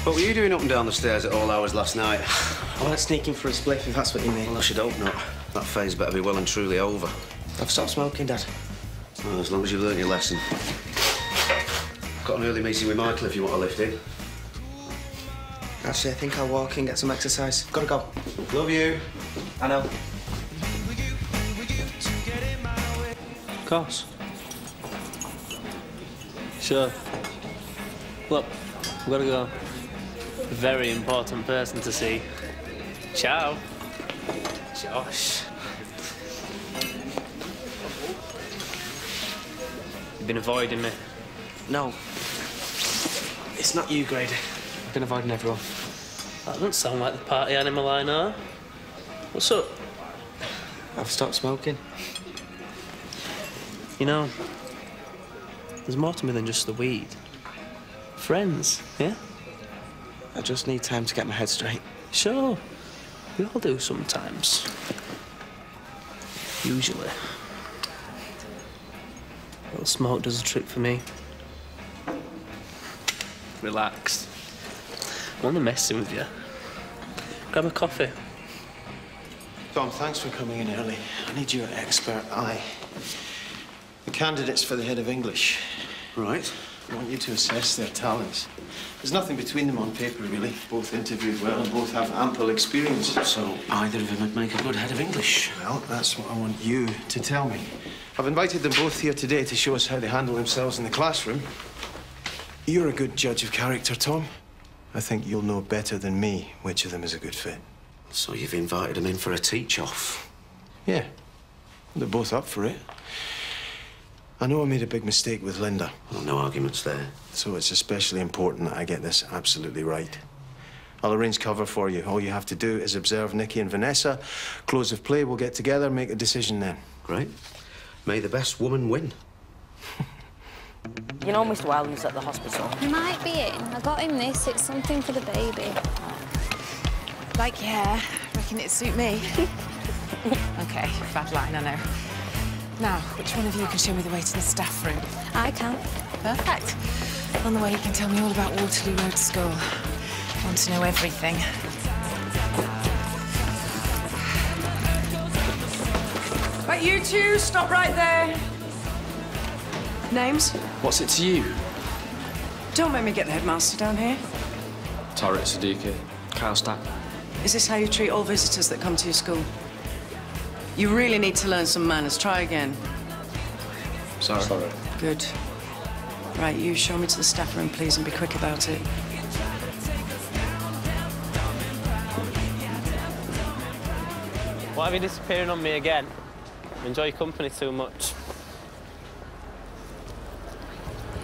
What were you doing up and down the stairs at all hours last night? I went sneaking for a spliff, if that's what you mean. Well, I should hope not. That phase better be well and truly over. I've stopped smoking, Dad. Well, as long as you've learnt your lesson. Got an early meeting with Michael if you want to lift in. Actually, I think I'll walk in, get some exercise. Gotta go. Love you. I know. Of course. Sure. Look, we've got to go. A very important person to see. Ciao. Josh. You've been avoiding me. No. It's not you, Grady. I've been avoiding everyone. That doesn't sound like the party animal I know. What's up? I've stopped smoking. You know, there's more to me than just the weed. Friends, yeah? I just need time to get my head straight. Sure. We all do sometimes. Usually. A little smoke does a trick for me. Relax. I'm only messing with you. Grab a coffee. Tom, thanks for coming in early. I need your expert eye. The candidates for the head of English. Right. I want you to assess their talents. There's nothing between them on paper, really. Both interviewed well and both have ample experience. So either of them would make a good head of English? Well, that's what I want you to tell me. I've invited them both here today to show us how they handle themselves in the classroom. You're a good judge of character, Tom. I think you'll know better than me which of them is a good fit. So you've invited them in for a teach-off? Yeah. They're both up for it. I know I made a big mistake with Linda. Well, no arguments there. So it's especially important that I get this absolutely right. I'll arrange cover for you. All you have to do is observe Nikki and Vanessa. Close of play, we'll get together, make a decision then. Great. May the best woman win. You know Mr. Wildman's at the hospital? He might be in. I got him this. It's something for the baby. Like, yeah, reckon it'd suit me. OK, bad line, I know. Now, which one of you can show me the way to the staff room? I can. Perfect. On the way, you can tell me all about Waterloo Road School. I want to know everything. Right, you two, stop right there. Names? What's it to you? Don't make me get the headmaster down here. Tarek Siddiqui. Kyle Stack. Is this how you treat all visitors that come to your school? You really need to learn some manners. Try again. Sorry. Good. Right, you show me to the staff room, please, and be quick about it. Why are you disappearing on me again? I enjoy your company too much.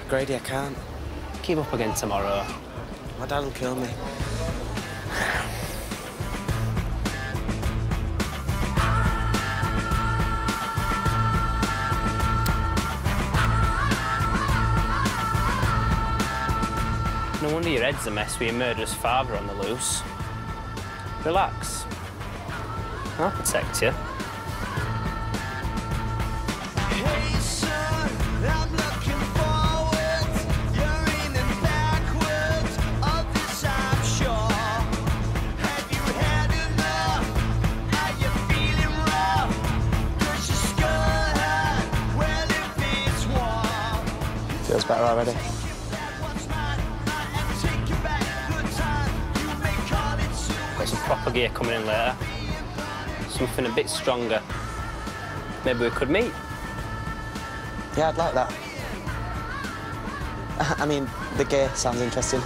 Grady, I can't. Keep up again tomorrow. My dad will kill me. No wonder your head's a mess with your murderous father on the loose. Relax. I'll protect you. Hey, son, I'm looking forward. You're aiming backwards. Of this, I'm sure. Have you had enough? Are you feeling rough? 'Cause your skull hurt. Well, if it's warm. Feels better already. Got some proper gear coming in later. Something a bit stronger. Maybe we could meet. Yeah, I'd like that. I mean, the gear sounds interesting.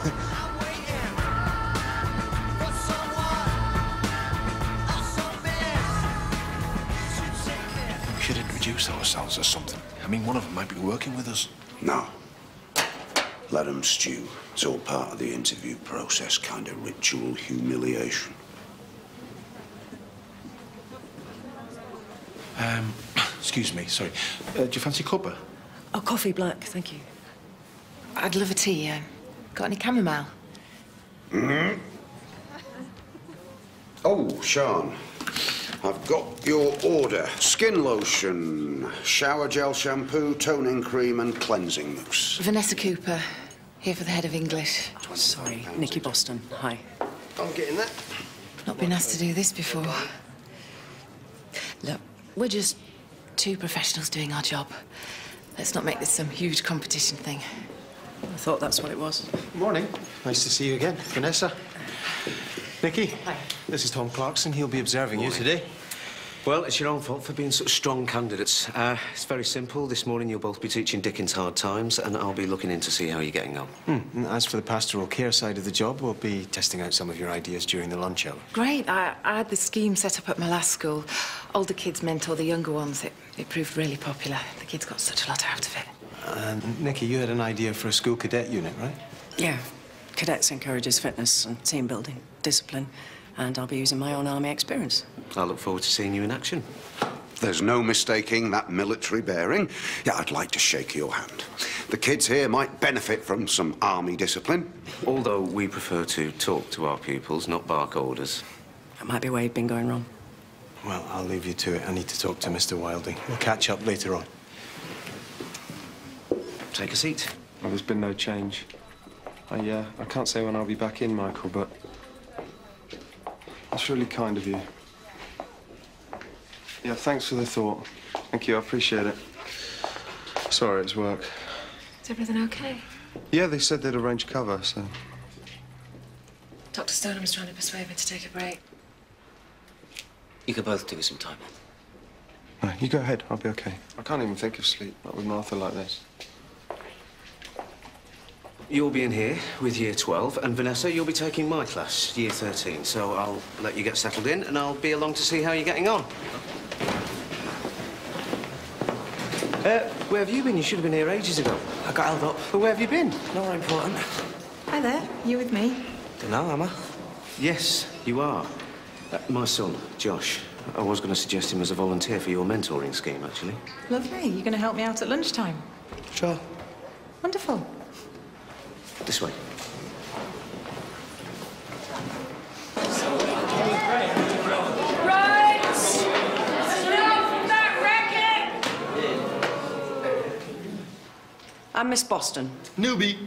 We should introduce ourselves or something. I mean, one of them might be working with us. No. Let them stew. It's all part of the interview process, kind of ritual humiliation. Excuse me, sorry. Do you fancy cuppa? Oh, coffee black, thank you. I'd love a tea, got any chamomile? Oh, Sean, I've got your order. Skin lotion, shower gel shampoo, toning cream and cleansing mousse. Vanessa Cooper, Here for the head of English. Sorry, Nikki Boston. Hi. I'm getting that. Not been asked to do this before. Look, we're just two professionals doing our job. Let's not make this some huge competition thing. I thought that's what it was. Morning. Nice to see you again. Vanessa. Nikki. Hi. This is Tom Clarkson. He'll be observing you today. Well, it's your own fault for being such strong candidates. It's very simple. This morning you'll both be teaching Dickens Hard Times, and I'll be looking in to see how you're getting on. And as for the pastoral care side of the job, we'll be testing out some of your ideas during the lunch hour. Great. I had the scheme set up at my last school. Older kids mentor the younger ones. It proved really popular. The kids got such a lot out of it. And Nikki, you had an idea for a school cadet unit, right? Yeah. Cadets encourages fitness and team building, discipline, and I'll be using my own army experience. I look forward to seeing you in action. There's no mistaking that military bearing. Yeah, I'd like to shake your hand. The kids here might benefit from some army discipline. Although we prefer to talk to our pupils, not bark orders. That might be where you've been going wrong. Well, I'll leave you to it. I need to talk to Mr. Wilding. We'll catch up later on. Take a seat. Well, there's been no change. I can't say when I'll be back in, Michael, but that's really kind of you. Yeah, thanks for the thought. Thank you, I appreciate it. Sorry, it's work. Is everything okay? Yeah, they said they'd arrange cover, so... Dr. Stoneham was trying to persuade me to take a break. You could both do with some time off. No, you go ahead, I'll be okay. I can't even think of sleep, not with Martha like this. You'll be in here with Year 12, and Vanessa, you'll be taking my class, Year 13. So I'll let you get settled in, and I'll be along to see how you're getting on. Where have you been? You should have been here ages ago. I got held up. But where have you been? Nowhere important. Hi there. You with me? Dunno, am I? Yes, you are. My son, Josh. I was going to suggest him as a volunteer for your mentoring scheme, actually. Lovely. You're going to help me out at lunchtime? Sure. Wonderful. This way. Right! Enough that racket! I'm Miss Boston. Newbie.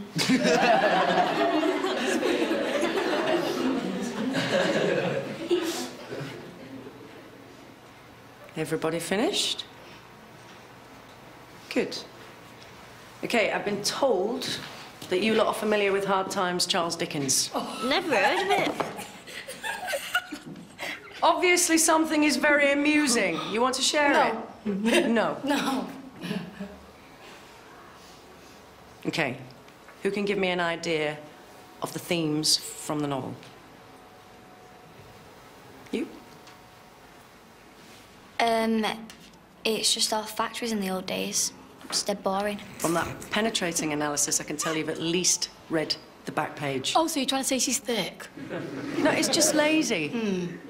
Everybody finished? Good. Okay, I've been told that you lot are familiar with Hard Times, Charles Dickens. Oh, never heard of it. Obviously something is very amusing. You want to share it? No. No. Okay. Who can give me an idea of the themes from the novel? You? It's just our factories in the old days. It's dead boring. From that penetrating analysis, I can tell you've at least read the back page. Oh, so you're trying to say she's thick? No, it's just lazy.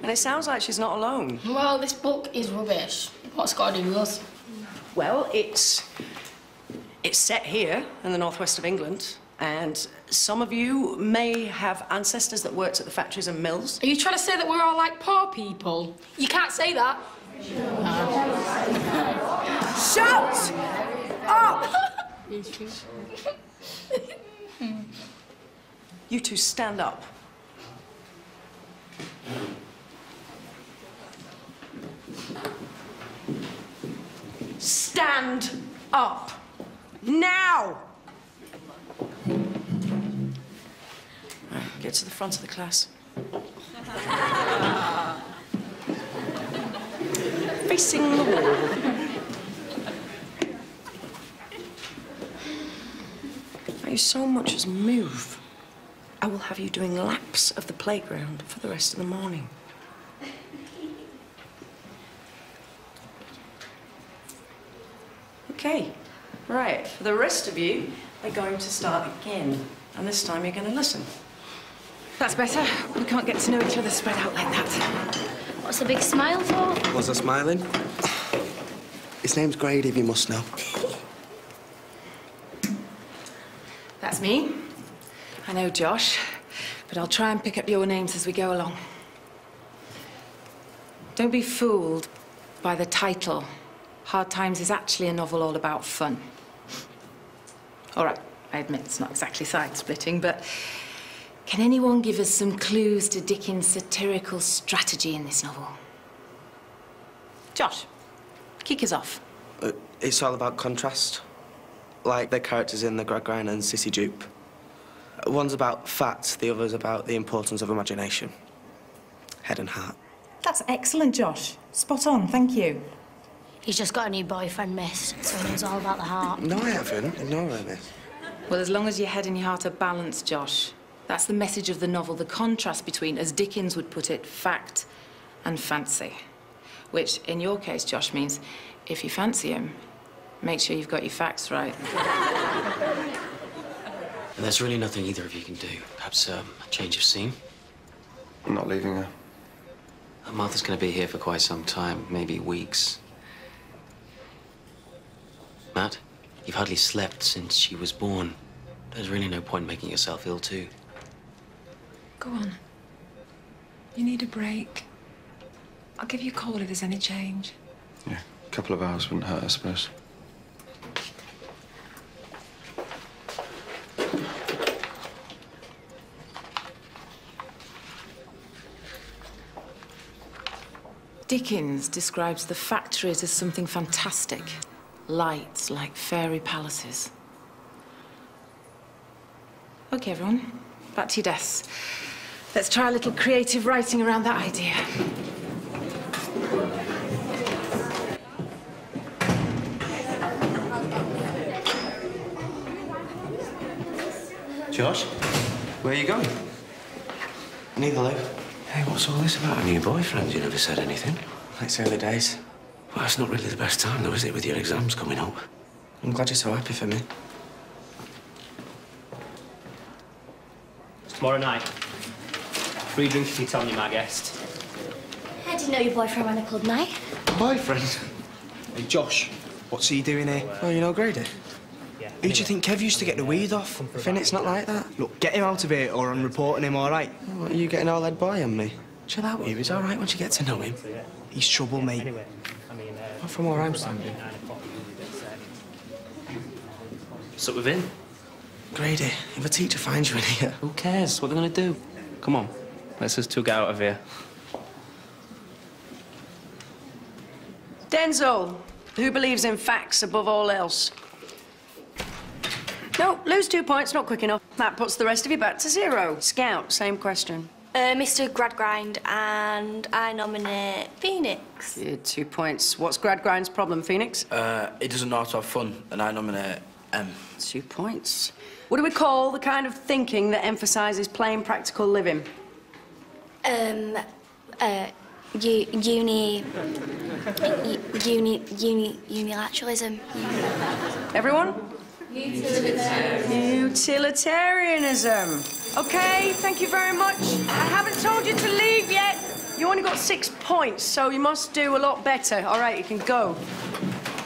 And it sounds like she's not alone. Well, this book is rubbish. What's it got to do with us? Well, it's set here in the northwest of England, and some of you may have ancestors that worked at the factories and mills. Are you trying to say that we're all like poor people? You can't say that. Shut up! You two stand up. Stand up. Now! Right, get to the front of the class. Facing the wall. If you so much as move, I will have you doing laps of the playground for the rest of the morning. Okay, right. For the rest of you, we're going to start again. And this time you're going to listen. That's better. We can't get to know each other spread out like that. What's the big smile for? Was I smiling? His name's Grady, if you must know. That's me. I know Josh, but I'll try and pick up your names as we go along. Don't be fooled by the title. Hard Times is actually a novel all about fun. All right, I admit it's not exactly side-splitting, but can anyone give us some clues to Dickens' satirical strategy in this novel? Josh, kick us off. It's all about contrast. Like the characters in The Gradgrind and Sissy Jupe. One's about fat, the other's about the importance of imagination. Head and heart. That's excellent, Josh. Spot on, thank you. He's just got a new boyfriend, miss, so he knows all about the heart. No, I haven't. Ignore her, miss. Well, as long as your head and your heart are balanced, Josh. That's the message of the novel, the contrast between, as Dickens would put it, fact and fancy. Which, in your case, Josh, means if you fancy him, make sure you've got your facts right. And there's really nothing either of you can do. Perhaps a change of scene? I'm not leaving her. Martha's going to be here for quite some time, maybe weeks. Matt, you've hardly slept since she was born. There's really no point making yourself ill, too. Go on. You need a break. I'll give you a call if there's any change. Yeah, a couple of hours wouldn't hurt, I suppose. Dickens describes the factories as something fantastic. Lights like fairy palaces. OK, everyone, back to your desks. Let's try a little creative writing around that idea. Josh, where are you going? Neither live. Hey, what's all this about a new boyfriend? You never said anything. It's early days. Well, it's not really the best time, though, is it, with your exams coming up? I'm glad you're so happy for me. It's tomorrow night. Free drink if you tell me, my guest. I didn't know your boyfriend ran a club night. Boyfriend? Hey, Josh, what's he doing here? Oh, you know Grady? Who do you think Kev used to get the weed off? Finn, it's not like that. Look, get him out of here or I'm reporting him, all right? What, are you getting all that boy on me? Chill out with you. He's all right once you get to know him. He's trouble, mate. Not from where I'm standing. What's up with him? Grady, if a teacher finds you in here... Who cares? What are they going to do? Come on, let's us two get out of here. Denzel, who believes in facts above all else? No, lose 2 points, not quick enough. That puts the rest of you back to 0. Scout, same question. Mr. Gradgrind, and I nominate Phoenix. Yeah, 2 points. What's Gradgrind's problem, Phoenix? He doesn't know how to have fun, and I nominate M. 2 points. What do we call the kind of thinking that emphasises plain, practical living? Unilateralism. Everyone? Utilitarianism. OK, thank you very much. I haven't told you to leave yet. You only got 6 points, so you must do a lot better. All right, you can go.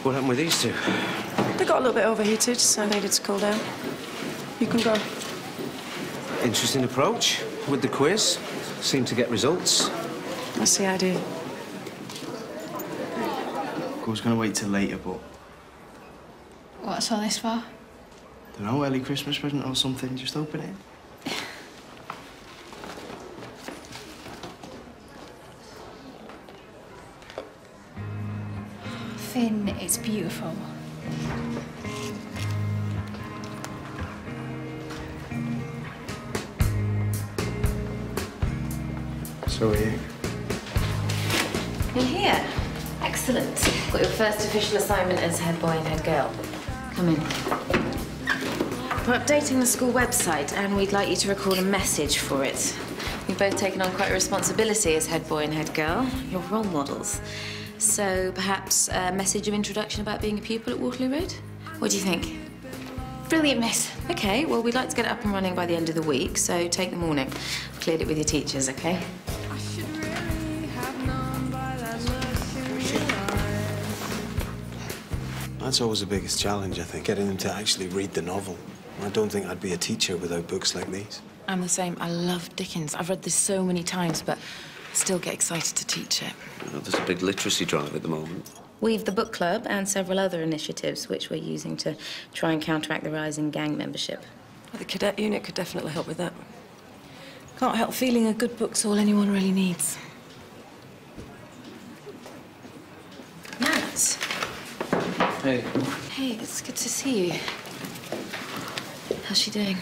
What happened with these two? They got a little bit overheated, so I needed to cool down. You can go. Interesting approach with the quiz. Seemed to get results. That's the idea. I was going to wait till later, but... What's all this for? Don't know, early Christmas present or something. Just open it. Finn, it's beautiful. So are you. You're here. Excellent. Got your first official assignment as head boy and head girl. Come in. We're updating the school website and we'd like you to record a message for it. You've both taken on quite a responsibility as head boy and head girl. You're role models. So perhaps a message of introduction about being a pupil at Waterloo Road? What do you think? Brilliant, miss. OK, well, we'd like to get it up and running by the end of the week, so take the morning. Cleared it with your teachers, OK? That's always the biggest challenge, I think, getting them to actually read the novel. I don't think I'd be a teacher without books like these. I'm the same. I love Dickens. I've read this so many times, but I still get excited to teach it. Well, there's a big literacy drive at the moment. We've the book club and several other initiatives which we're using to try and counteract the rise in gang membership. Well, the cadet unit could definitely help with that. Can't help feeling a good book's all anyone really needs. Matt. Hey. Hey, it's good to see you. How's she doing?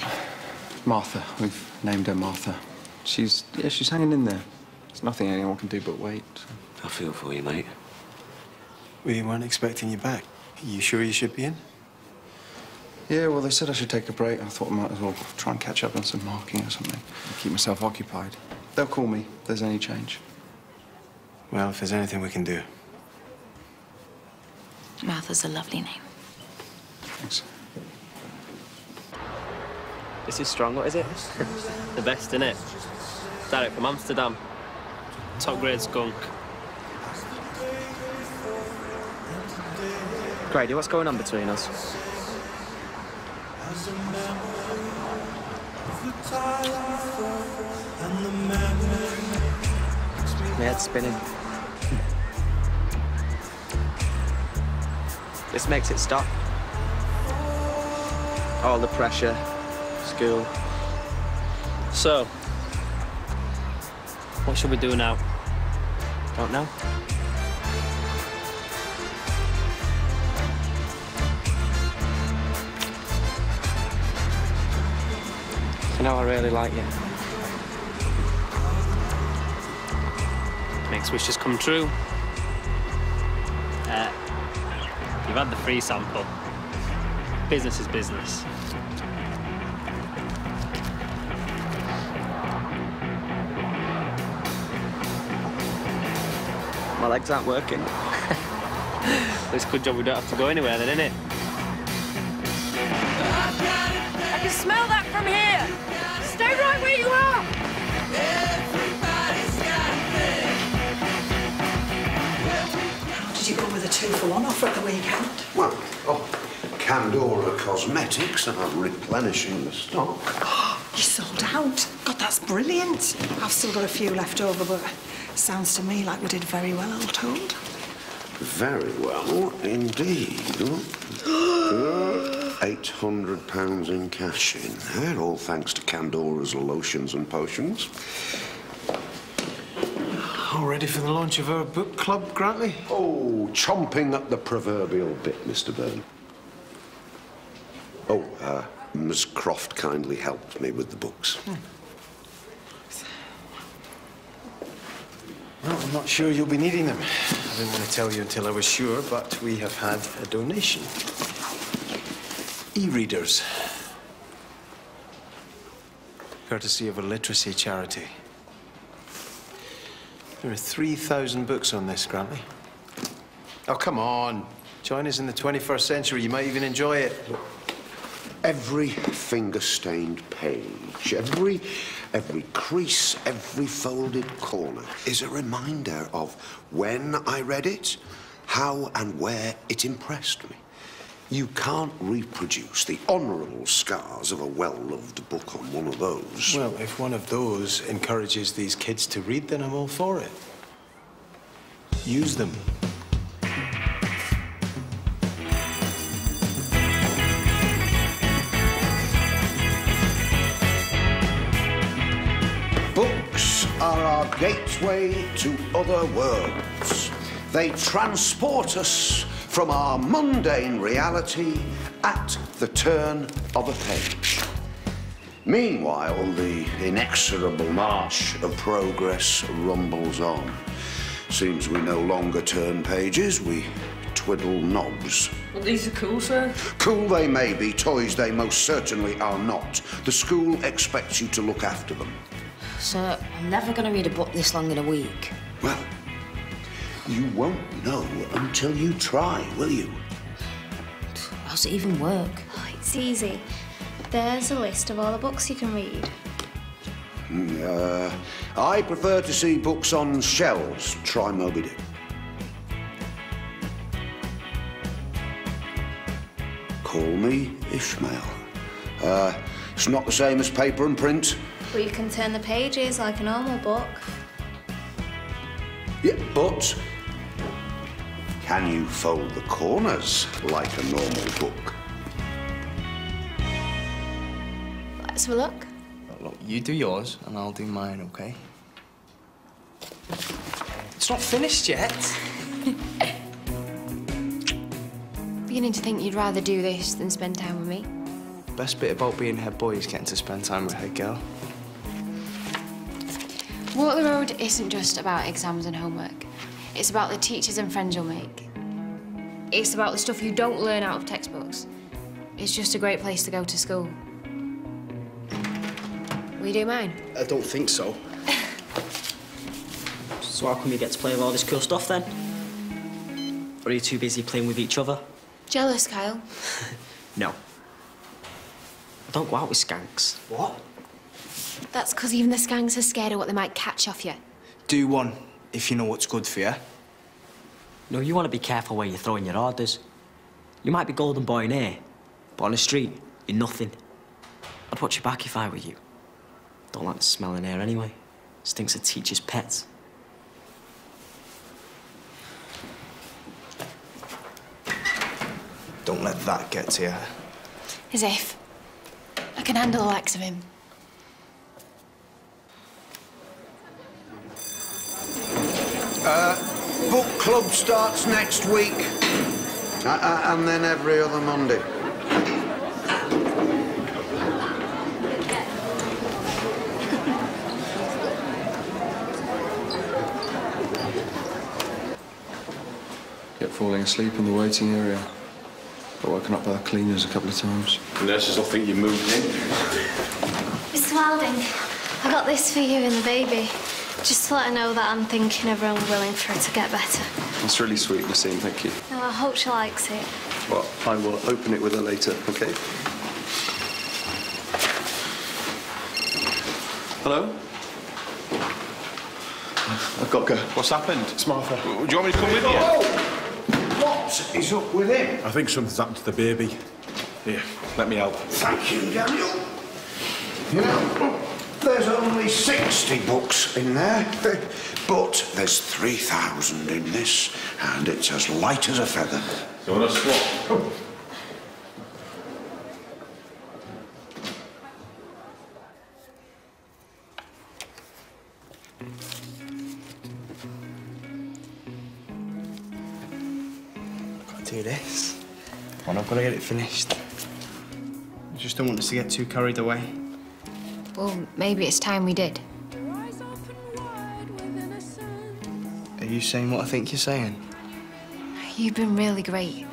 Martha. We've named her Martha. She's hanging in there. There's nothing anyone can do but wait. I feel for you, mate. We weren't expecting you back. You sure you should be in? Yeah, well, they said I should take a break. I thought I might as well try and catch up on some marking or something. Keep myself occupied. They'll call me if there's any change. Well, if there's anything we can do. Martha's a lovely name. Thanks. This is strong, what is it? The best, innit? Direct from Amsterdam. Top grade skunk. Grady, what's going on between us? My head's spinning. This makes it stop. All the pressure, school. So, what should we do now? Don't know. You know, I really like you. Makes wishes come true. You've had the free sample. Business is business. My legs aren't working. It's a good job we don't have to go anywhere then, innit? I can smell that from here. Stay right where you are. Did you go with a 2-for-1 offer at the weekend? Well, Candora Cosmetics are replenishing the stock. You sold out. God, that's brilliant. I've still got a few left over, but sounds to me like we did very well, all told. Very well indeed. £800 in cash in there, all thanks to Candora's lotions and potions. All ready for the launch of our book club, Grantley? Oh, chomping at the proverbial bit, Mr. Byrne. Oh, Miss Croft kindly helped me with the books. Well, I'm not sure you'll be needing them. I didn't want to tell you until I was sure, but we have had a donation. E-readers. Courtesy of a literacy charity. There are 3,000 books on this, Grantley. Oh, come on. Join us in the 21st century. You might even enjoy it. Every finger-stained page, every crease, every folded corner is a reminder of when I read it, how and where it impressed me. You can't reproduce the honourable scars of a well-loved book on one of those. Well, if one of those encourages these kids to read, then I'm all for it. Use them. Books are our gateway to other worlds. They transport us from our mundane reality at the turn of a page. Meanwhile, the inexorable march of progress rumbles on. Seems we no longer turn pages, we twiddle knobs. Well, these are cool, sir. Cool they may be, toys they most certainly are not. The school expects you to look after them. Sir, I'm never going to read a book this long in a week. Well, you won't know until you try, will you? How's it even work? Oh, it's easy. There's a list of all the books you can read. I prefer to see books on shelves. Try Moby Dick. Call me Ishmael. It's not the same as paper and print. But you can turn the pages like a normal book. Yeah, but Can you fold the corners like a normal book? Let's have a look. Look, you do yours and I'll do mine, okay? It's not finished yet. Beginning to think you'd rather do this than spend time with me. Best bit about being head boy is getting to spend time with head girl. Waterloo Road isn't just about exams and homework. It's about the teachers and friends you'll make. It's about the stuff you don't learn out of textbooks. It's just a great place to go to school. Will you do mine? I don't think so. So how come you get to play with all this cool stuff then? Or are you too busy playing with each other? Jealous, Kyle? No. I don't go out with skanks. What? That's because even the skanks are scared of what they might catch off you. Do one, if you know what's good for you. No, you want to be careful where you're throwing your orders. You might be golden boy in here, but on the street, you're nothing. I'd watch your back if I were you. Don't like the smell in here anyway. Stinks of teachers' pets. Don't let that get to you. As if. I can handle the likes of him. Book club starts next week. And then every other Monday. Kept falling asleep in the waiting area. Got woken up by the cleaners a couple of times. The nurses will think you moved in. Mr. Wilding, I got this for you and the baby. Just to let her know that I'm thinking of her and willing for her to get better. That's really sweet, Nassim, thank you. No, I hope she likes it. Well, I will open it with her later, OK? Hello? I've got to go. What's happened? It's Martha. Do you want me to come with you? What is up with him? I think something's happened to the baby. Here, let me help. Thank you, Daniel. You know, there's only 60 books in there, but there's 3,000 in this, and it's as light as a feather. You want a swap? Do this. Well, I've got to get it finished. I just don't want us to get too carried away. Well, maybe it's time we did. Are you saying what I think you're saying? You've been really great,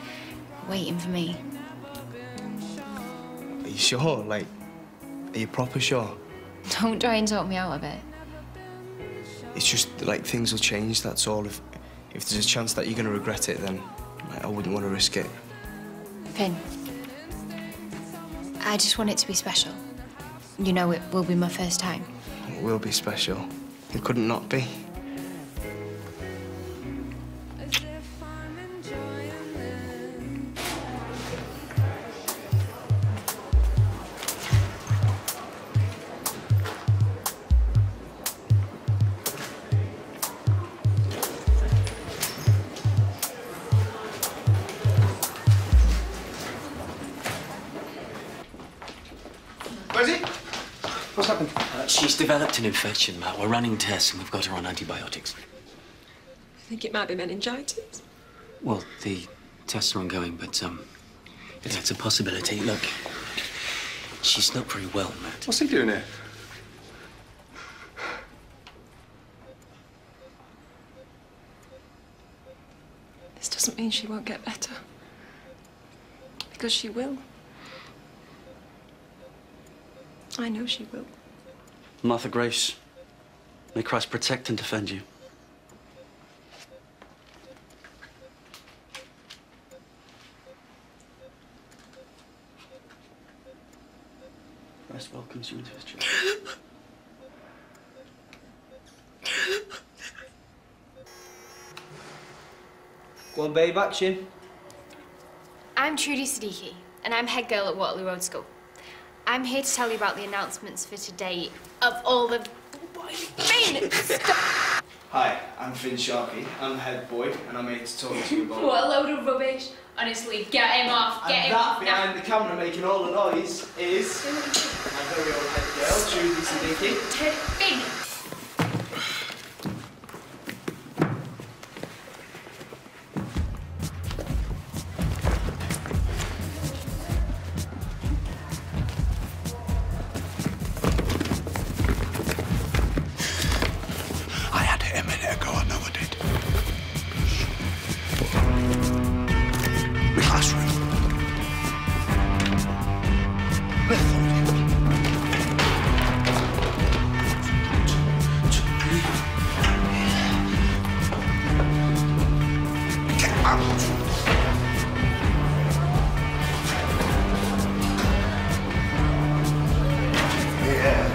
waiting for me. Are you sure? Like, are you proper sure? Don't try and talk me out of it. It's just, like, things will change, that's all. If there's a chance that you're going to regret it, then I wouldn't want to risk it. Finn, I just want it to be special. You know it will be my first time. It will be special. It couldn't not be. Where's he? What's happened? She's developed an infection, Matt. We're running tests and we've got her on antibiotics. I think it might be meningitis. Well, the tests are ongoing, but, it's a possibility. Look, she's not very well, Matt. What's he doing here? This doesn't mean she won't get better. Because she will. I know she will. Martha Grace, may Christ protect and defend you. Christ welcomes you into his church. Go on, babe, action. I'm Trudy Siddiqui, and I'm head girl at Waterloo Road School. I'm here to tell you about the announcements for today of all the... Finn, stop! Hi, I'm Finn Sharkey. I'm the head boy, and I'm here to talk to you about... What a load of rubbish. Honestly, get him off, get and him off that now. behind the camera making all the noise is my very own head girl, Tom and Nikki. Finn. I had it a minute ago, I know I did. The classroom. Where thought you? Get out! Yeah.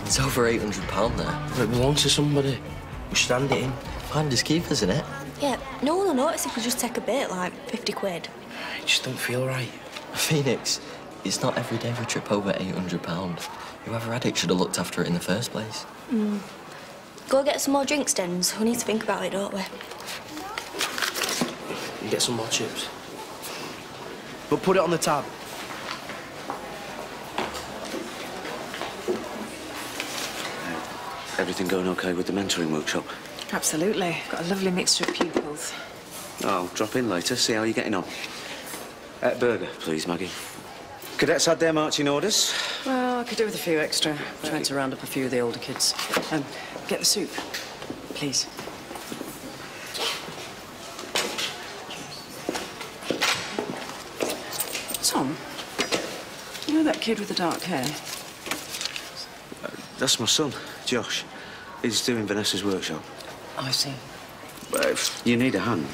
It's over £800 there. It belongs to somebody. We should hand it in. Finders keepers, innit? Yeah, no one will notice if we just take a bit, like 50 quid. It just don't feel right. Phoenix, it's not every day we trip over £800. Whoever had it should have looked after it in the first place. Go get some more drinks, Dens. We need to think about it, don't we? And get some more chips. But put it on the tab. Everything going okay with the mentoring workshop? Absolutely. Got a lovely mixture of pupils. I'll drop in later, see how you're getting on. Burger, please, Maggie. Cadets had their marching orders. Well, I could do with a few extra. Trying to round up a few of the older kids. Get the soup, please. Tom, you know that kid with the dark hair? That's my son, Josh. He's doing Vanessa's workshop. I see. If you need a hand.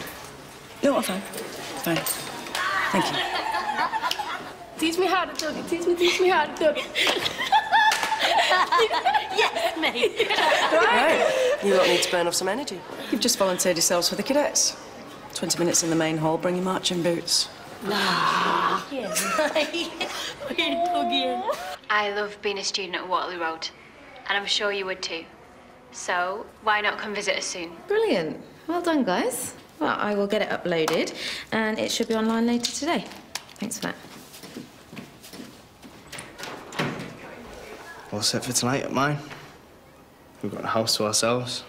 No, I'm fine. Fine. Thank you. Teach me how to do it. Teach me how to do it. Yes, mate. Right. You lot need to burn off some energy. You've just volunteered yourselves for the cadets. 20 minutes in the main hall, bring your marching boots. Nah. I love being a student at Waterloo Road, and I'm sure you would too. So, why not come visit us soon? Brilliant. Well done, guys. Well, I will get it uploaded, and it should be online later today. Thanks for that. All set for tonight at mine. We've got a house to ourselves.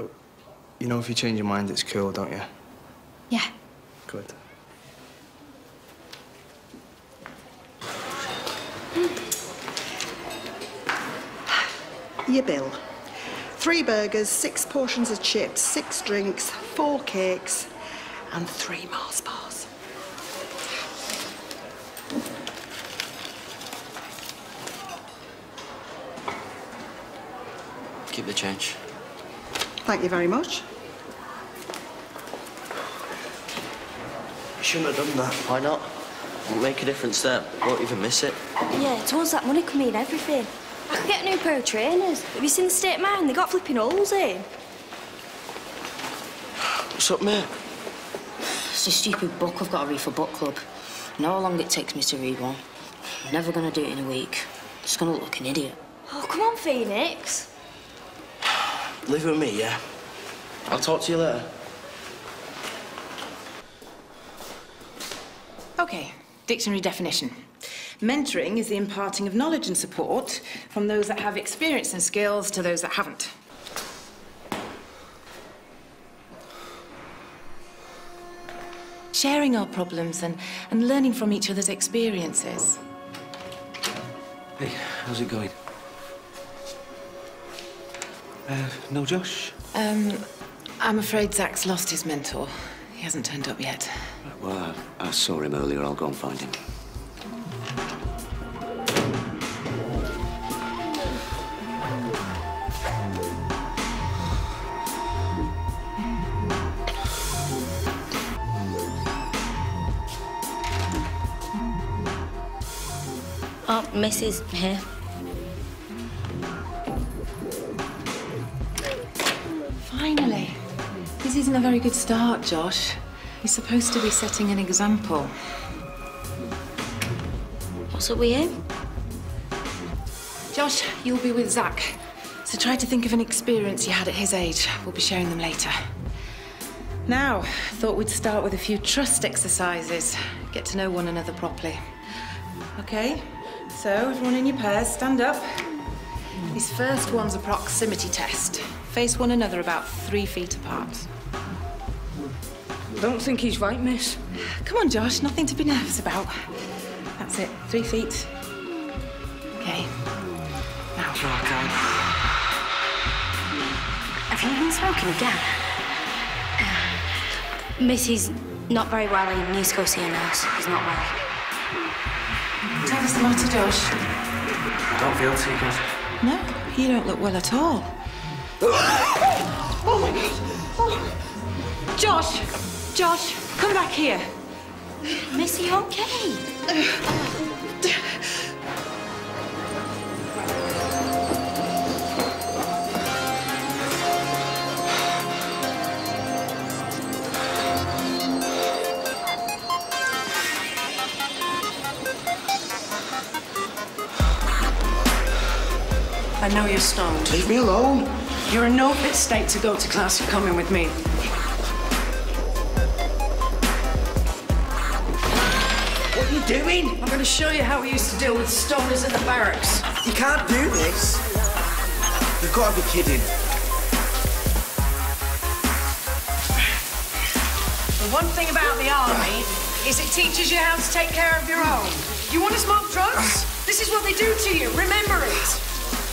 Oh, you know, if you change your mind, it's cool, don't you? Yeah. Good. Your bill. 3 burgers, 6 portions of chips, 6 drinks, 4 cakes, and 3 Mars bars. Keep the change. Thank you very much. You shouldn't have done that. Why not? Won't make a difference there. Won't even miss it. Yeah, towards that money can mean everything. I could get a new pair of trainers. Have you seen the state of mine? They got flipping holes in. What's up, mate? It's a stupid book I've got to read for book club. I know how long it takes me to read one. I'm never going to do it in a week. Just going to look like an idiot. Oh, come on, Phoenix. Leave it with me, yeah? I'll talk to you later. OK, dictionary definition. Mentoring is the imparting of knowledge and support from those that have experience and skills to those that haven't. Sharing our problems and learning from each other's experiences. Hey, how's it going? No Josh? I'm afraid Zach's lost his mentor. He hasn't turned up yet. Well, I saw him earlier. I'll go and find him. Oh, Mrs. here. Finally. This isn't a very good start, Josh. You're supposed to be setting an example. What's up with you? Josh, you'll be with Zach. So try to think of an experience you had at his age. We'll be sharing them later. Now, thought we'd start with a few trust exercises. Get to know one another properly. Okay, so everyone in your pairs, stand up. This first one's a proximity test. Face one another about 3 feet apart. I don't think he's right, miss. Come on, Josh, nothing to be nervous about. That's it, 3 feet. Okay. Now for our card. Have you been smoking again? Missy's not very well. He needs to go see a nurse. He's not well. What's the matter, Josh? I don't feel too good. No, you don't look well at all. Oh, my God. Josh! Josh, come back here. Missy, you okay? I know you're stoned. Leave me alone. You're in no fit state to go to class. You're coming with me. What are you doing? I'm going to show you how we used to deal with stoners at the barracks. You can't do this. You've got to be kidding. The one thing about the army is it teaches you how to take care of your own. You want to smoke drugs? This is what they do to you. Remember it.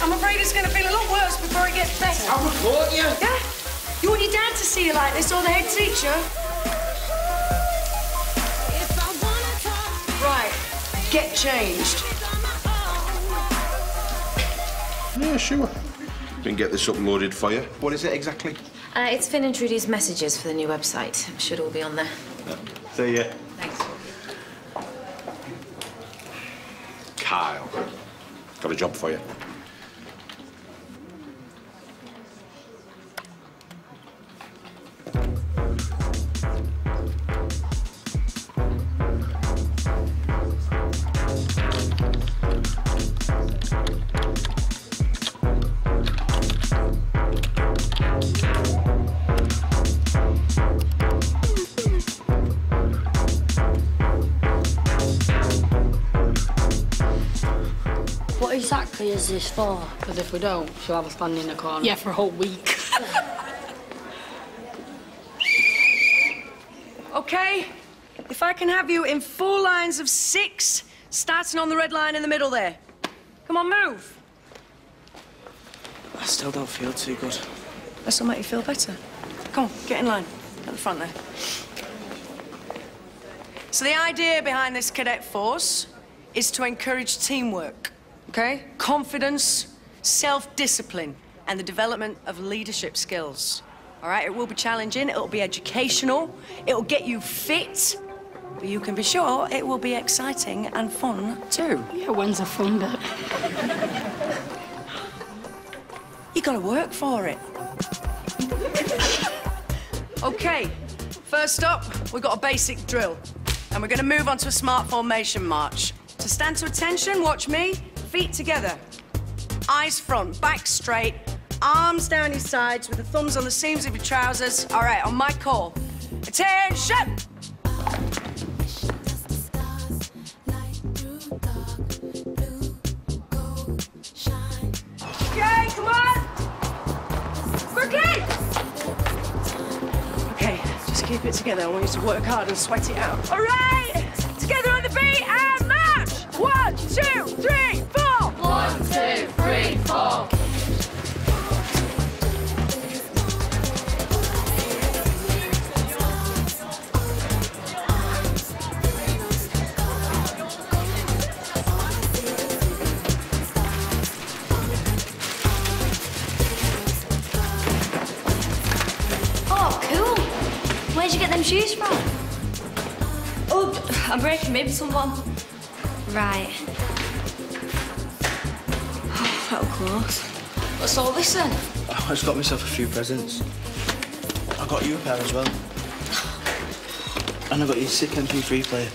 I'm afraid it's going to feel a lot worse before it gets better. I'll report you. Yeah? You want your dad to see you like this, or the head teacher? Right. Get changed. Yeah, sure. Can get this uploaded for you. What is it exactly? It's Finn and Trudy's messages for the new website. It should all be on there. See ya. Thanks. Kyle. Got a job for you. What exactly is this for? Because if we don't, she'll have us standing in the corner. Yeah, for a whole week. Okay? If I can have you in 4 lines of 6, starting on the red line in the middle there. Come on, move. I still don't feel too good. This will make you feel better. Come on, get in line. At the front there. So the idea behind this cadet force is to encourage teamwork, okay? Confidence, self-discipline, and the development of leadership skills. All right, it will be challenging, it'll be educational, it'll get you fit, but you can be sure it will be exciting and fun too. Yeah, when's the fun bit? You gotta work for it. Okay, first up, we've got a basic drill, and we're gonna move on to a smart formation march. To stand to attention, watch me, feet together, eyes front, back straight, arms down your sides with the thumbs on the seams of your trousers. All right, on my call. Attention! Okay, come on! Quickly! Okay, just keep it together. I want you to work hard and sweat it out. All right! Together on the beat and march! 1, 2, 3, 4! 1, 2, 3, 4. Oh, cool. Where'd you get them shoes from? Oh, I'm breaking maybe someone. Right. Oh, that was close. What's all this then? I just got myself a few presents. I got you a pair as well. And I got you a sick MP3 player.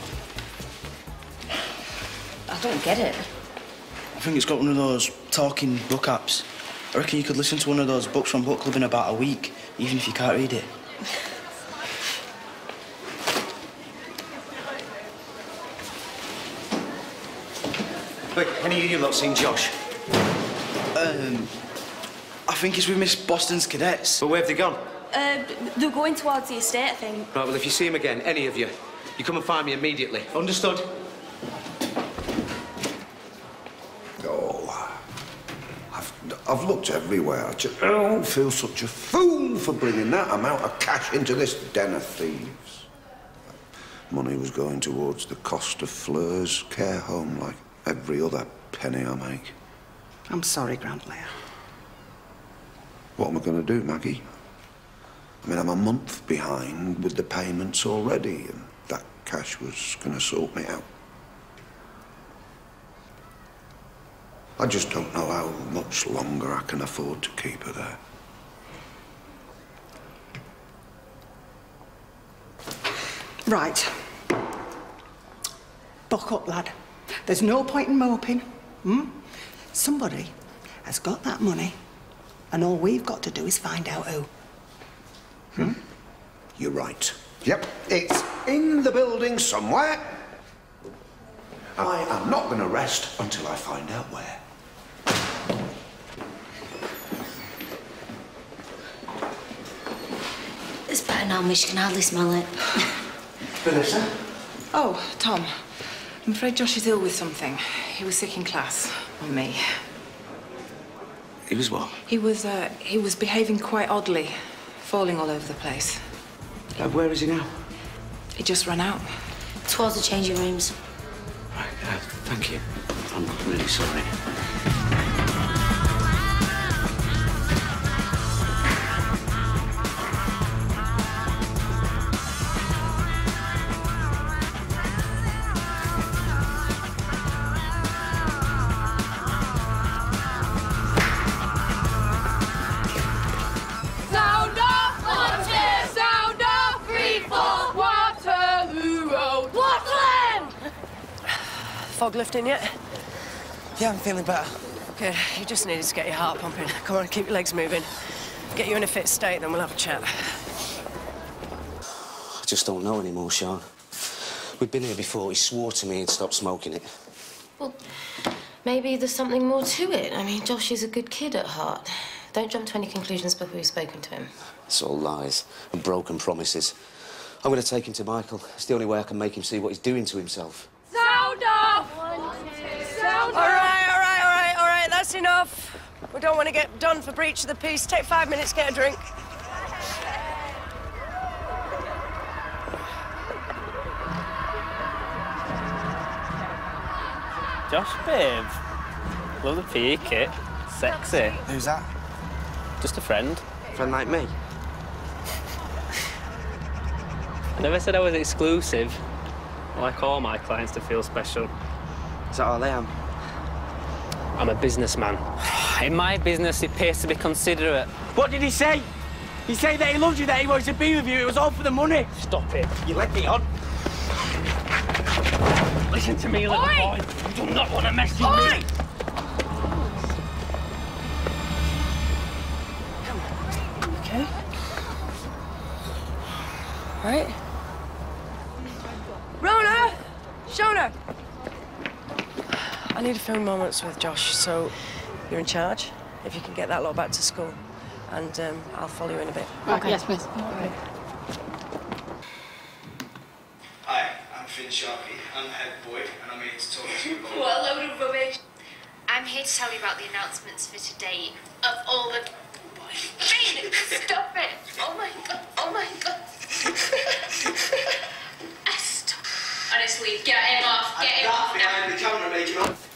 I don't get it. I think it's got one of those talking book apps. I reckon you could listen to one of those books from book club in about a week, even if you can't read it. Wait, any of you lot seen Josh? I think he's with Miss Boston's cadets. But where have they gone? They're going towards the estate, I think. Right, well, if you see him again, any of you, you come and find me immediately. Understood? Oh, I've looked everywhere. I just don't feel such a fool for bringing that amount of cash into this den of thieves. Money was going towards the cost of Fleur's care home, like every other penny I make. I'm sorry, Grandlayer. What am I going to do, Maggie? I mean, I'm a month behind with the payments already, and that cash was going to sort me out. I just don't know how much longer I can afford to keep her there. Right. Buck up, lad. There's no point in moping. Somebody has got that money, and all we've got to do is find out who. You're right. Yep, it's in the building somewhere. I am not going to rest until I find out where. It's better now, Miss. You can hardly smell it. Vanessa? Oh, Tom. I'm afraid Josh is ill with something. He was sick in class on me. He was what? He was behaving quite oddly, falling all over the place. Where is he now? He just ran out. Towards the changing rooms. Right, thank you. I'm really sorry. Sound off, punches! Sound off, free fall! Waterloo Road! Waterloo! Fog lifting yet? Yeah, I'm feeling better. Good. You just needed to get your heart pumping. Come on, keep your legs moving. Get you in a fit state, then we'll have a chat. I just don't know anymore, Sean. We'd been here before. He swore to me he'd stop smoking it. Well, maybe there's something more to it. I mean, Josh is a good kid at heart. Don't jump to any conclusions before you've spoken to him. It's all lies and broken promises. I'm going to take him to Michael. It's the only way I can make him see what he's doing to himself. Sound off! Sound All right, that's enough. We don't want to get done for breach of the peace. Take 5 minutes, get a drink. Josh, babe. Love the PE kit. Sexy. Who's that? Just a friend. Friend like me? I never said I was exclusive. I like all my clients to feel special. Is that all I am? I'm a businessman. In my business, it pays to be considerate. What did he say? He said that he loved you, that he wanted to be with you. It was all for the money. Stop it. You let me on. Listen to me, little boy. You do not want to mess with me. Okay. Right. Rona! Shona! I need a few moments with Josh, so you're in charge. If you can get that lot back to school. And I'll follow you in a bit. Okay. Yes, miss. Okay. Hi, I'm Finn Sharkey. I'm the head boy, and I'm here to talk to you about... What a load of rubbish. I'm here to tell you about the announcements for today of all the... Finn, stop it! Oh my god, oh my god. Stop. Honestly, get him off, get him off now. Behind the camera, make him off.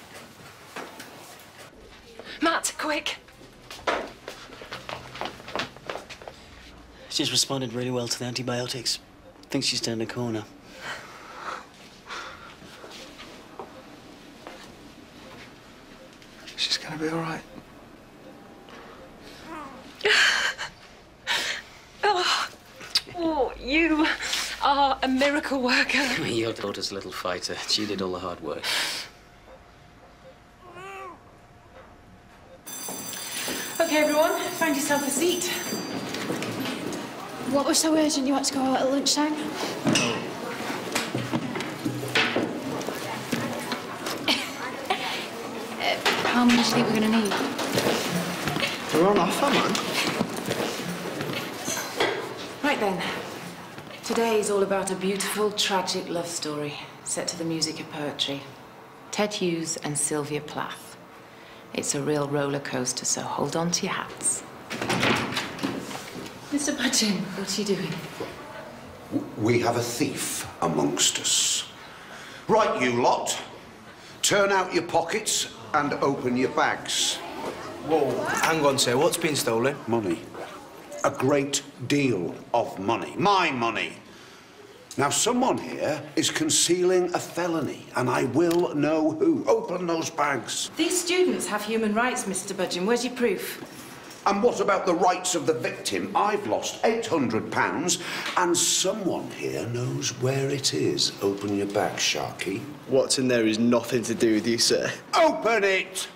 Matt, quick! She's responded really well to the antibiotics. Thinks she's turned a corner. She's gonna be all right. Oh, you are a miracle worker. Your daughter's a little fighter. She did all the hard work. OK, everyone, find yourself a seat. What was so urgent you had to go out at lunchtime? How much do you think we're going to need? We're on offer, man. Right then. Today is all about a beautiful, tragic love story set to the music of poetry. Ted Hughes and Sylvia Plath. It's a real roller coaster, so hold on to your hats. Mr. Budgeon, what are you doing? We have a thief amongst us. Right, you lot. Turn out your pockets and open your bags. Whoa, hang on, sir. What's been stolen? Money. A great deal of money. My money. Now, someone here is concealing a felony, and I will know who. Open those bags. These students have human rights, Mr. Budgeon. Where's your proof? And what about the rights of the victim? I've lost £800, and someone here knows where it is. Open your bag, Sharky. What's in there is nothing to do with you, sir. Open it!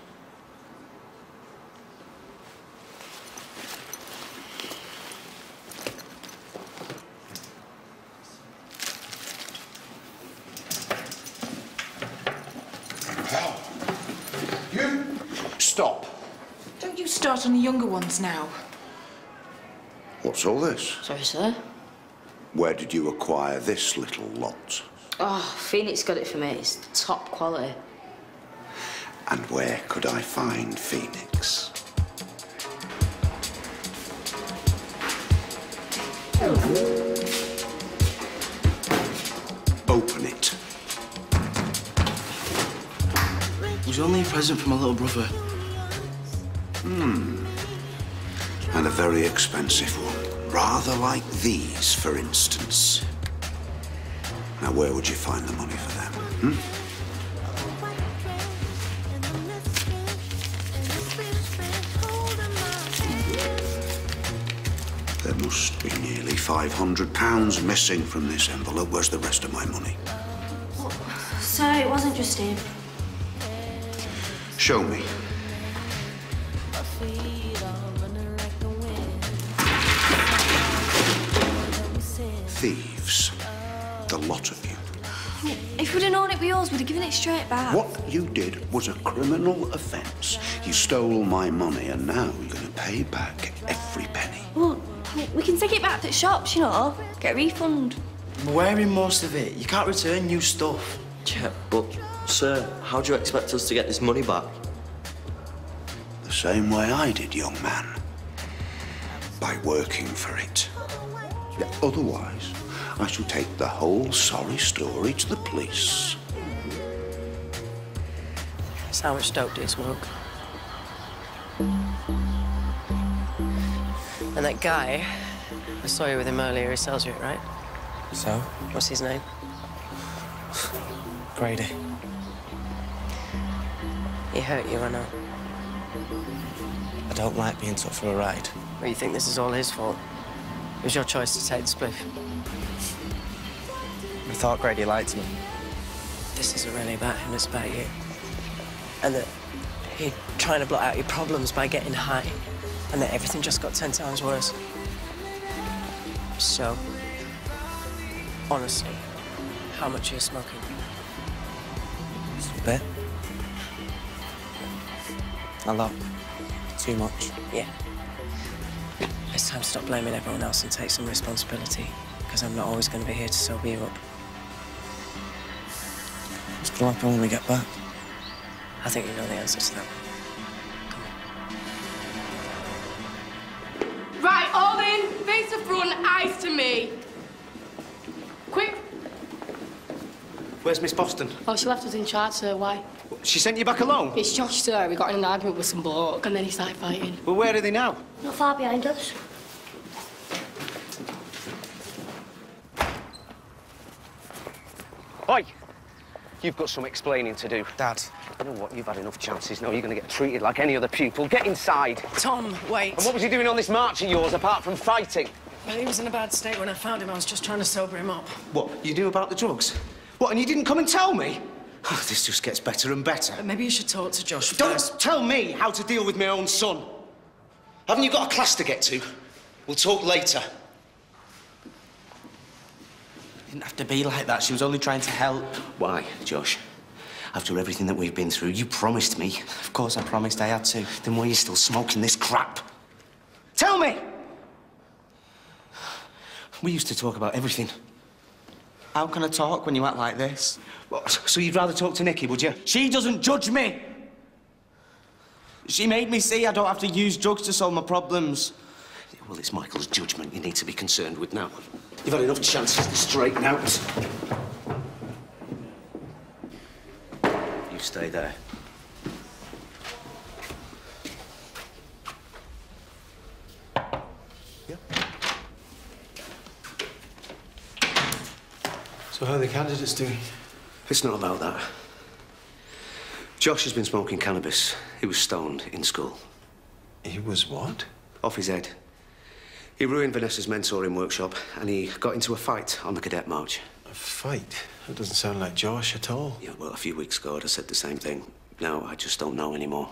You stop. Don't you start on the younger ones now. What's all this? Sorry, sir. Where did you acquire this little lot? Oh, Phoenix got it for me. It's top quality. And where could I find Phoenix? Open it. It was only a present for my little brother. And a very expensive one. Rather like these, for instance. Now, where would you find the money for them? There must be nearly £500 missing from this envelope. Where's the rest of my money? Sir, it wasn't just him. Show me. Thieves. The lot of you. If we'd have known it was yours, we'd have given it straight back. What you did was a criminal offence. You stole my money, and now you're going to pay back every penny. Well, we can take it back to the shops, you know. Get a refund. We're wearing most of it. You can't return new stuff. Yeah, but, sir, how do you expect us to get this money back? The same way I did, young man. By working for it. Yeah, otherwise, I shall take the whole sorry story to the police. So how much dope do you smoke? And that guy, I saw you with him earlier, he sells you it, right? So? What's his name? Grady. He hurt you, I know. I don't like being took for a ride. Well, you think this is all his fault? It was your choice to take the spliff. I thought Grady liked me. This isn't really about him, it's about you. And that you're trying to blot out your problems by getting high. And that everything just got 10 times worse. So, honestly, how much are you smoking? A bit. A lot. Too much. Yeah. It's time to stop blaming everyone else and take some responsibility. Because I'm not always going to be here to sober you up. What's going to happen when we get back? I think you know the answer to that. Right, all in, face to front, eyes to me. Quick. Where's Miss Boston? Oh, she left us in charge, sir. Why? She sent you back alone? It's Josh, sir. We got in an argument with some bloke and then he started fighting. Well, where are they now? Not far behind us. Oi! You've got some explaining to do. Dad. You know what? You've had enough chances. No, you're going to get treated like any other pupil. Get inside. Tom, wait. And what was he doing on this march of yours, apart from fighting? Well, he was in a bad state when I found him. I was just trying to sober him up. What? You knew about the drugs? What, and you didn't come and tell me? Oh, this just gets better and better. Maybe you should talk to Josh Don't first. tell me how to deal with my own son. Haven't you got a class to get to? We'll talk later. It didn't have to be like that. She was only trying to help. Why, Josh? After everything that we've been through, you promised me. Of course I promised I had to. Then why are you still smoking this crap? Tell me! We used to talk about everything. How can I talk when you act like this? What, so you'd rather talk to Nikki, would you? She doesn't judge me. She made me see I don't have to use drugs to solve my problems. Well, it's Michael's judgment you need to be concerned with now. You've had enough chances to straighten out. You stay there. So how are the candidates doing? It's not about that. Josh has been smoking cannabis. He was stoned in school. He was what? Off his head. He ruined Vanessa's mentoring workshop and he got into a fight on the cadet march. A fight? That doesn't sound like Josh at all. Yeah, well, a few weeks ago I'd have said the same thing. Now I just don't know anymore.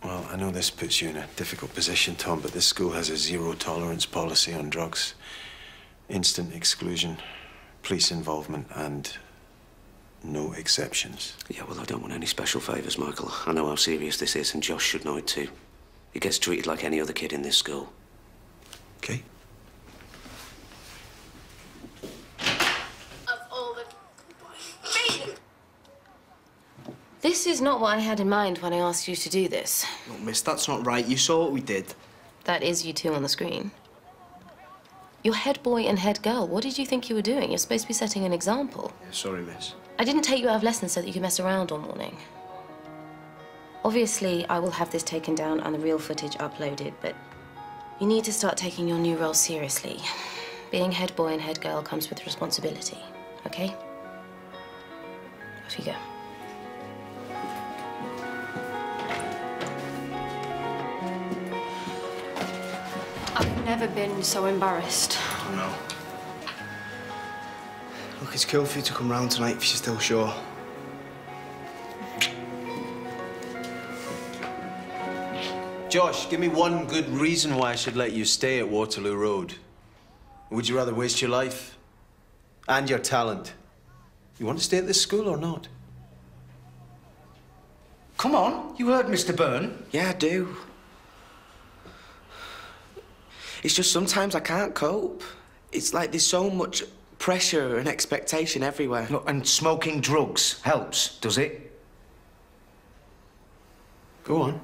Well, I know this puts you in a difficult position, Tom, but this school has a zero-tolerance policy on drugs. Instant exclusion, police involvement, and no exceptions. Yeah, well, I don't want any special favours, Michael. I know how serious this is, and Josh should know it too. He gets treated like any other kid in this school. Okay. This is not what I had in mind when I asked you to do this. Look, miss, that's not right. You saw what we did. That is you two on the screen. You're head boy and head girl. What did you think you were doing? You're supposed to be setting an example. Yeah, sorry, miss. I didn't take you out of lessons so that you could mess around all morning. Obviously, I will have this taken down and the real footage uploaded, but you need to start taking your new role seriously. Being head boy and head girl comes with responsibility, okay? Off you go. I've never been so embarrassed. Oh, no. Look, it's cool for you to come round tonight if you're still sure. Josh, give me one good reason why I should let you stay at Waterloo Road. Would you rather waste your life and your talent? You want to stay at this school or not? Come on, you heard Mr. Byrne. Yeah, I do. It's just sometimes I can't cope. It's like there's so much pressure and expectation everywhere. Look, and smoking drugs helps, does it? Go on.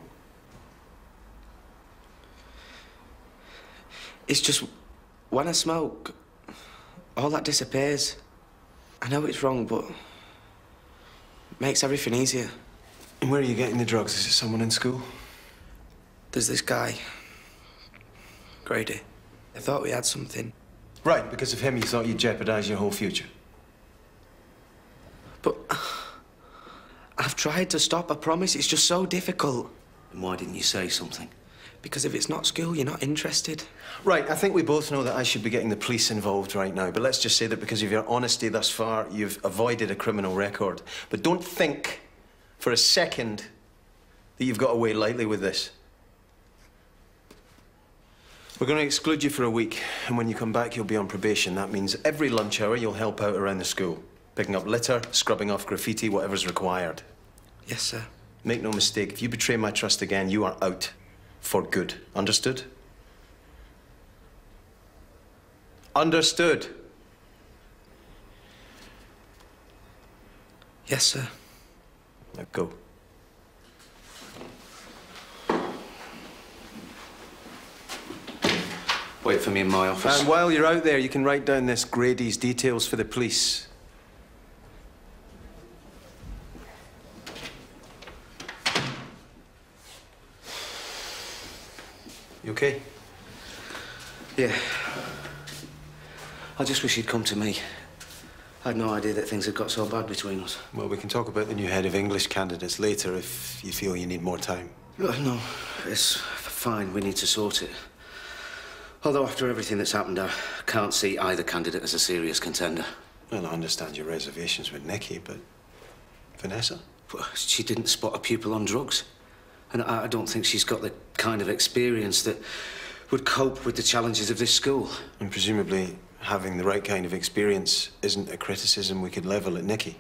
It's just when I smoke, all that disappears. I know it's wrong, but it makes everything easier. And where are you getting the drugs? Is it someone in school? There's this guy, Grady. I thought we had something. Right, because of him you thought you'd jeopardize your whole future. But I've tried to stop, I promise. It's just so difficult. And why didn't you say something? Because if it's not school, you're not interested. Right, I think we both know that I should be getting the police involved right now, but let's just say that because of your honesty thus far, you've avoided a criminal record. But don't think for a second that you've got away lightly with this. We're going to exclude you for a week, and when you come back, you'll be on probation. That means every lunch hour you'll help out around the school, picking up litter, scrubbing off graffiti, whatever's required. Yes, sir. Make no mistake, if you betray my trust again, you are out for good. Understood? Understood? Yes, sir. Now go. Wait for me in my office. And while you're out there, you can write down this Grady's details for the police. You okay? Yeah. I just wish he'd come to me. I had no idea that things had got so bad between us. Well, we can talk about the new head of English candidates later if you feel you need more time. No, it's fine. We need to sort it. Although after everything that's happened, I can't see either candidate as a serious contender. Well, I understand your reservations with Nikki, but Vanessa? She didn't spot a pupil on drugs. And I don't think she's got the kind of experience that would cope with the challenges of this school. And presumably, having the right kind of experience isn't a criticism we could level at Nikki.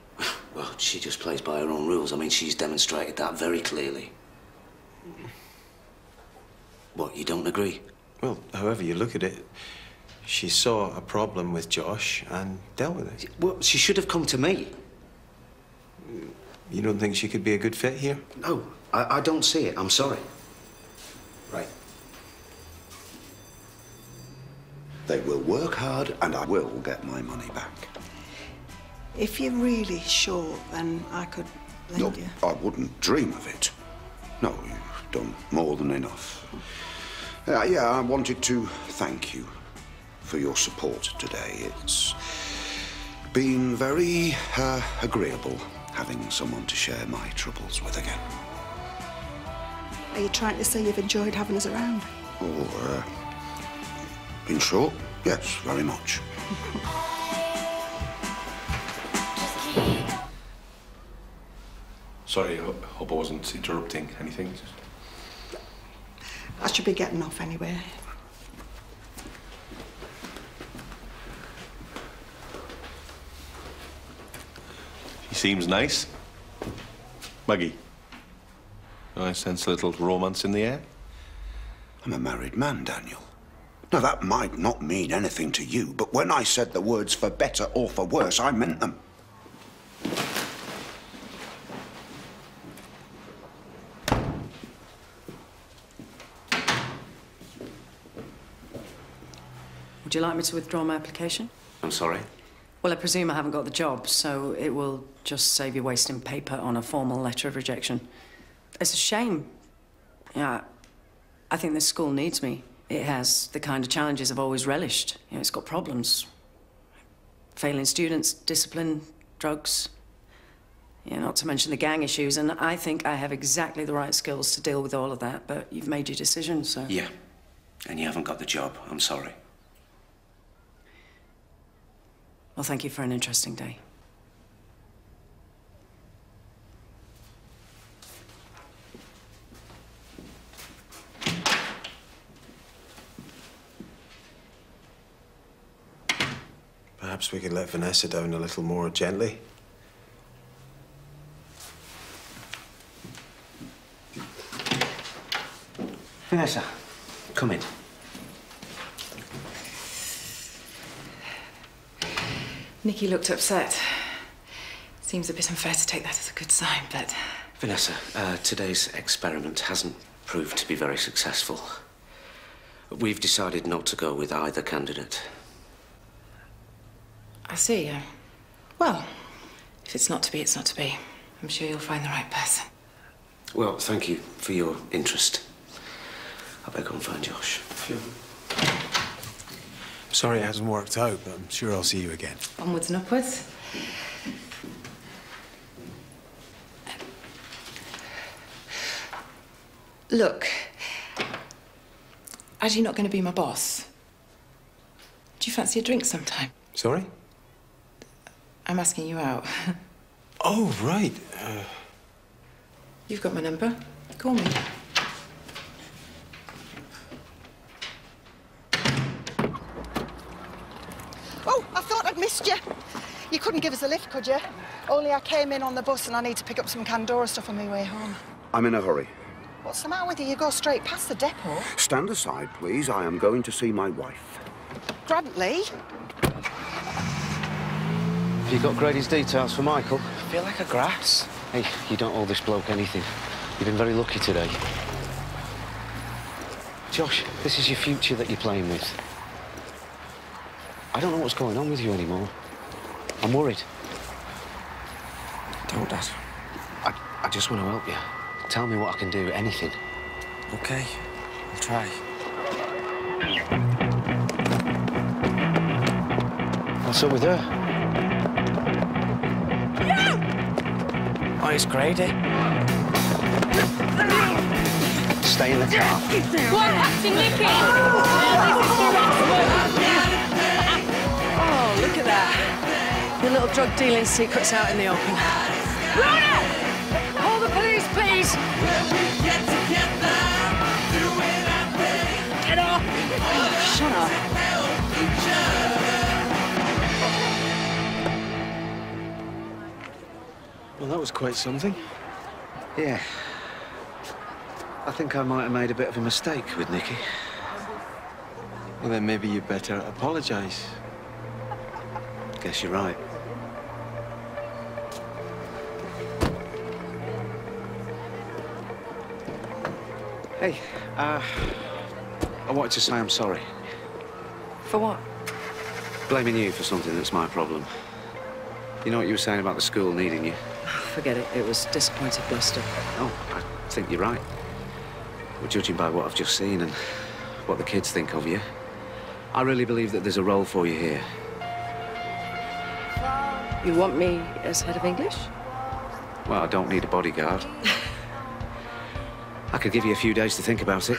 Well, she just plays by her own rules. I mean, she's demonstrated that very clearly. What, you don't agree? Well, however you look at it, she saw a problem with Josh and dealt with it. Well, she should have come to me. You don't think she could be a good fit here? No, I don't see it. I'm sorry. Right. They will work hard, and I will get my money back. If you're really sure, then I could lend you. I wouldn't dream of it. No, you've done more than enough. Yeah, I wanted to thank you for your support today. It's been very agreeable having someone to share my troubles with again. Are you trying to say you've enjoyed having us around? Oh, in short, yes, very much. Sorry, I hope I wasn't interrupting anything. I should be getting off anyway. He seems nice. Maggie, I sense a little romance in the air. I'm a married man, Daniel. Now, that might not mean anything to you, but when I said the words for better or for worse, I meant them. Would you like me to withdraw my application? I'm sorry? Well, I presume I haven't got the job, so it will just save you wasting paper on a formal letter of rejection. It's a shame. Yeah, I think this school needs me. It has the kind of challenges I've always relished. You know, it's got problems. Failing students, discipline, drugs. Yeah, not to mention the gang issues, and I think I have exactly the right skills to deal with all of that, but you've made your decision, so... Yeah, and you haven't got the job. I'm sorry. Well, thank you for an interesting day. Perhaps we could let Vanessa down a little more gently. Vanessa, come in. Nikki looked upset. Seems a bit unfair to take that as a good sign, but... Vanessa, today's experiment hasn't proved to be very successful. We've decided not to go with either candidate. I see. Well, if it's not to be, it's not to be. I'm sure you'll find the right person. Well, thank you for your interest. I better go and find Josh. Sure. Sorry it hasn't worked out, but I'm sure I'll see you again. Onwards and upwards. Look, as you're not going to be my boss, do you fancy a drink sometime? Sorry? I'm asking you out. Oh, right. You've got my number. Call me. Oh, I thought I'd missed you. You couldn't give us a lift, could you? Only I came in on the bus and I need to pick up some Candora stuff on my way home. I'm in a hurry. What's the matter with you? You go straight past the depot. Stand aside, please. I am going to see my wife. Grantley? Have you got Grady's details for Michael? I feel like a grass. Hey, you don't owe this bloke anything. You've been very lucky today. Josh, this is your future that you're playing with. I don't know what's going on with you anymore. I'm worried. Don't, Dad. I just want to help you. Tell me what I can do, anything. Okay, I'll try. What's up with her? Oh, it's Grady. Stay in the car. What happened, Nikki? Oh, look at that. Your little drug dealing secret's out in the open. Run it! Call the police, please! please. Get off! Shut up. Well, that was quite something. Yeah. I think I might have made a bit of a mistake with Nikki. Well, then maybe you better apologise. Guess you're right. Hey, I wanted to say I'm sorry. For what? Blaming you for something that's my problem. You know what you were saying about the school needing you? Forget it. It was disappointed bluster. Oh, I think you're right. Well, judging by what I've just seen and what the kids think of you, I really believe that there's a role for you here. You want me as head of English? Well, I don't need a bodyguard. I could give you a few days to think about it.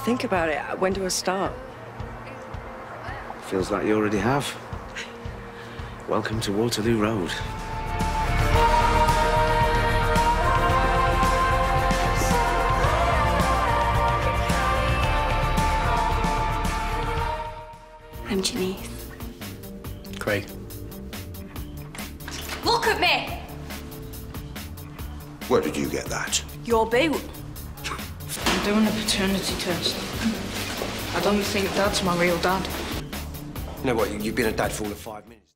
Think about it. When do I start? Feels like you already have. Welcome to Waterloo Road. I'm Janice. Craig. Look at me! Where did you get that? Your boot. I'm doing a paternity test. I don't think Dad's my real dad. No, what, you've been a dad for all of 5 minutes?